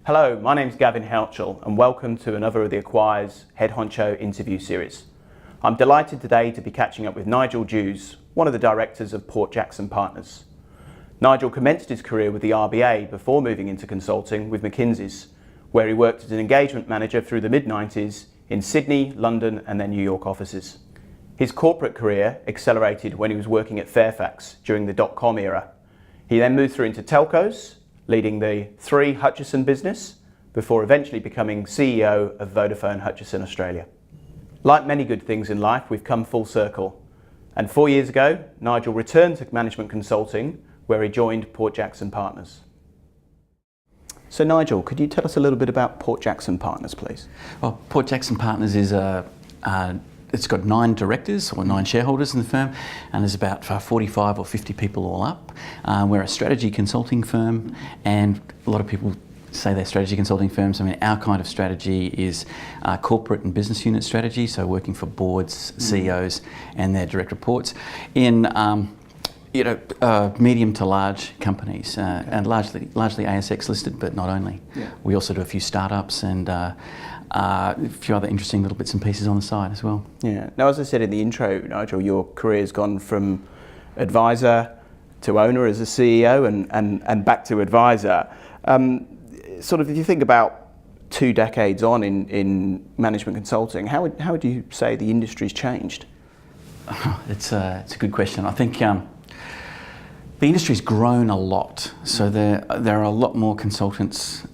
Hello, my name's Gavin Houchel and welcome to another of the Acquire's Head Honcho interview series. I'm delighted today to be catching up with Nigel Dews, one of the directors of Port Jackson Partners. Nigel commenced his career with the RBA before moving into consulting with McKinsey's, where he worked as an engagement manager through the mid-90s in Sydney, London and their New York offices. His corporate career accelerated when he was working at Fairfax during the dotcom era. He then moved through into telcos, leading the Hutchison business, before eventually becoming CEO of Vodafone Hutchison Australia. Like many good things in life, we've come full circle. And 4 years ago, Nigel returned to management consulting, where he joined Port Jackson Partners. So Nigel, could you tell us a little bit about Port Jackson Partners, please? Well, Port Jackson Partners is it's got 9 directors or 9 shareholders in the firm, and there's about 45 or 50 people all up. We're a strategy consulting firm, and a lot of people say they're strategy consulting firms. I mean, our kind of strategy is corporate and business unit strategy, so working for boards, CEOs, and their direct reports in medium to large companies, and largely ASX listed, but not only. Yeah. We also do a few startups and a few other interesting little bits and pieces on the side as well. Yeah. Now, as I said in the intro, Nigel, your career's gone from advisor to owner as a CEO and back to advisor. Sort of, if you think about 2 decades on in management consulting, how would you say the industry's changed? It's a good question. I think the industry's grown a lot. So there are a lot more consultants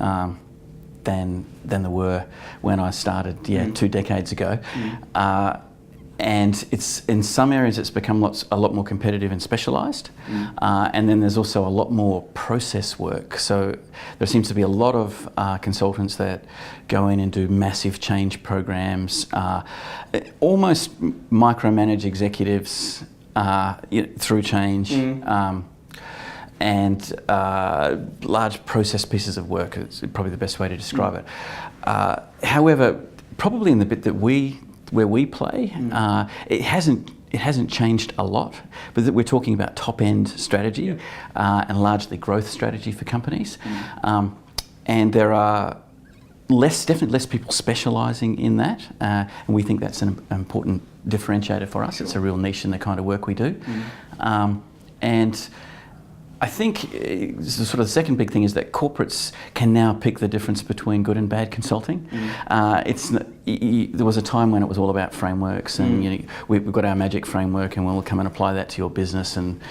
than there were when I started 2 decades ago. And it's in some areas it's become a lot more competitive and specialised, and then there's also a lot more process work. So there seems to be a lot of consultants that go in and do massive change programs, almost micromanage executives through change, and large process pieces of work is probably the best way to describe it. However, probably in the bit that where we play, it hasn't changed a lot, but we're talking about top-end strategy and largely growth strategy for companies. And there are definitely less people specialising in that, and we think that's an important differentiator for us. Sure. It's a real niche in the kind of work we do. And I think sort of the second big thing is that corporates can now pick the difference between good and bad consulting. There was a time when it was all about frameworks, and we've got our magic framework, and we'll come and apply that to your business, and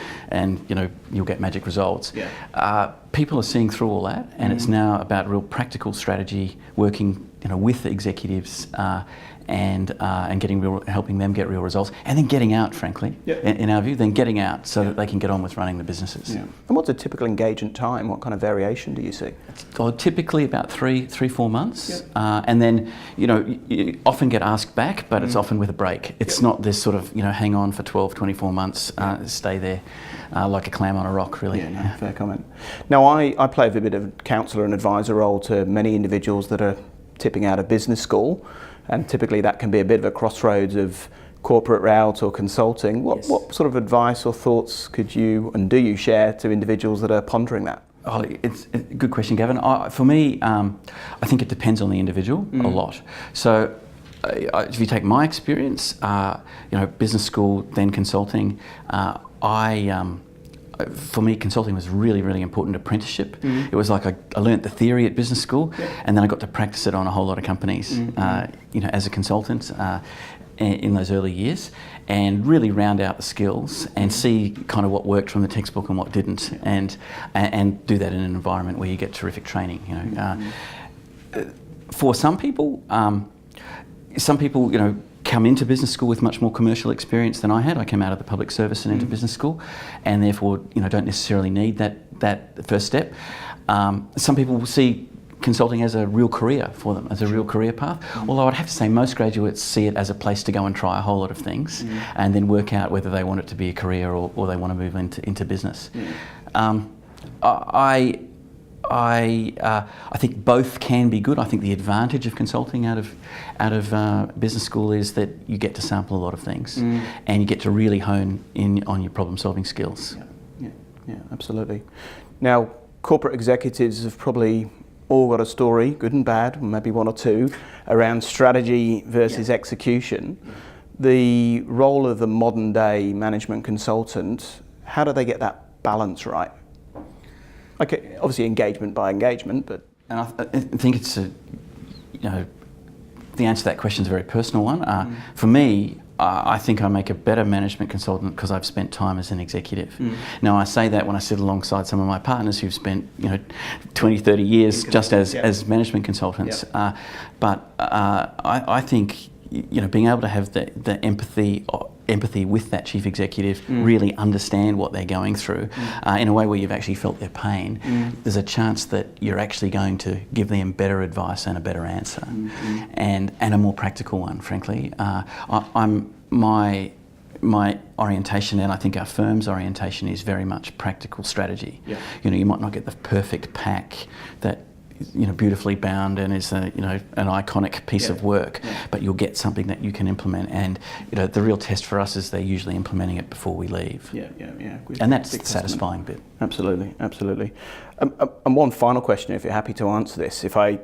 you'll get magic results. Yeah. People are seeing through all that, and it's now about real practical strategy, working with executives. And helping them get real results, and then getting out, frankly, in our view, then getting out so that they can get on with running the businesses. Yeah. And what's a typical engagement time? What kind of variation do you see? Typically about 3-4 months, and then you often get asked back, but it's often with a break. It's not this sort of hang on for 12-24 months, stay there like a clam on a rock, really. Yeah, no, fair comment. Now, I play a bit of counsellor and advisor role to many individuals that are tipping out of business school. And typically that can be a bit of a crossroads of corporate route or consulting. What sort of advice or thoughts could you and do you share to individuals that are pondering that? Oh, it's a good question, Gavin. For me, I think it depends on the individual a lot. So if you take my experience, business school, then consulting, for me, consulting was really, really important apprenticeship. It was like I learnt the theory at business school, and then I got to practice it on a whole lot of companies, as a consultant in those early years, and really round out the skills and see kind of what worked from the textbook and what didn't, and do that in an environment where you get terrific training. For some people, come into business school with much more commercial experience than I had. I came out of the public service and into business school, and therefore don't necessarily need that first step. Some people will see consulting as a real career for them, as a real career path. Although I'd have to say most graduates see it as a place to go and try a whole lot of things, and then work out whether they want it to be a career or they want to move into business. I think both can be good. I think the advantage of consulting out of business school is that you get to sample a lot of things, and you get to really hone in on your problem-solving skills. Yeah, absolutely. Now, corporate executives have probably all got a story, good and bad, maybe one or two, around strategy versus execution. The role of the modern day management consultant, how do they get that balance right? Okay, obviously engagement by engagement, but... And I think it's the answer to that question is a very personal one. For me, I think I make a better management consultant because I've spent time as an executive. Now, I say that when I sit alongside some of my partners who've spent 20, 30 years just as management consultants. But I think being able to have the empathy with that chief executive, really understand what they're going through in a way where you've actually felt their pain, there's a chance that you're actually going to give them better advice and a better answer, and a more practical one, frankly. My orientation, and I think our firm's orientation, is very much practical strategy. You might not get the perfect pack that beautifully bound and is an iconic piece of work, but you'll get something that you can implement. And the real test for us is they're usually implementing it before we leave. And that's the satisfying bit. Absolutely. And one final question, if you're happy to answer this, if I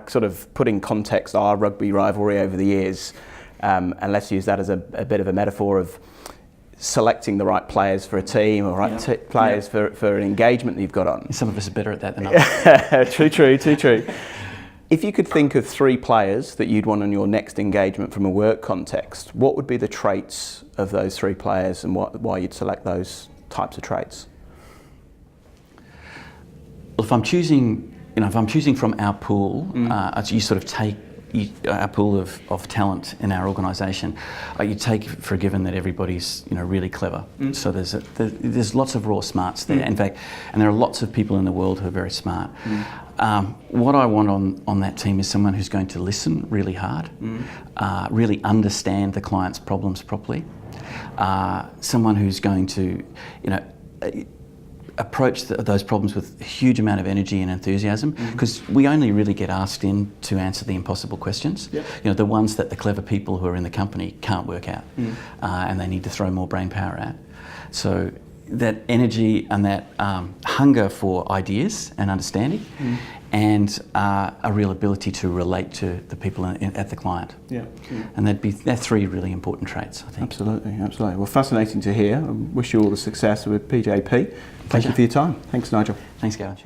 sort of put in context our rugby rivalry over the years, and let's use that as a bit of a metaphor of selecting the right players for a team, or players for an engagement that you've got on. Some of us are better at that than others. Too true. If you could think of 3 players that you'd want on your next engagement from a work context, what would be the traits of those 3 players, and why you'd select those types of traits? Well, if I'm choosing from our pool, you sort of take our pool of talent in our organisation, you take for a given that everybody's really clever. So there's lots of raw smarts there. In fact, and there are lots of people in the world who are very smart. What I want on that team is someone who's going to listen really hard, really understand the client's problems properly, someone who's going to approach those problems with a huge amount of energy and enthusiasm, because we only really get asked in to answer the impossible questions, the ones that the clever people who are in the company can't work out, and they need to throw more brain power at. So that energy and that hunger for ideas and understanding, and a real ability to relate to the people at the client. And they're 3 really important traits, I think. Absolutely. Well, fascinating to hear. I wish you all the success with PJP. Thank you for your time. Thanks, Nigel. Thanks, Gavin.